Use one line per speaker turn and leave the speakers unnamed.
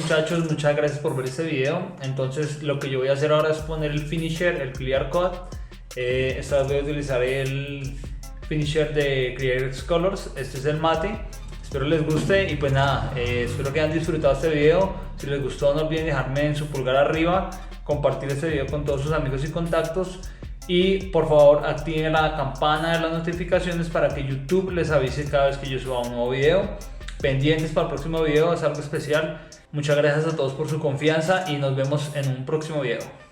muchachos, muchas gracias por ver este video. Entonces lo que yo voy a hacer ahora es poner el finisher, el clear coat. Esta vez voy a utilizar el finisher de Create Colors. Este es el mate. Espero les guste y pues nada, espero que hayan disfrutado este video. Si les gustó no olviden dejarme en su pulgar arriba, compartir este video con todos sus amigos y contactos y por favor activen la campana de las notificaciones para que YouTube les avise cada vez que yo suba un nuevo video. Pendientes para el próximo video, es algo especial. Muchas gracias a todos por su confianza y nos vemos en un próximo video.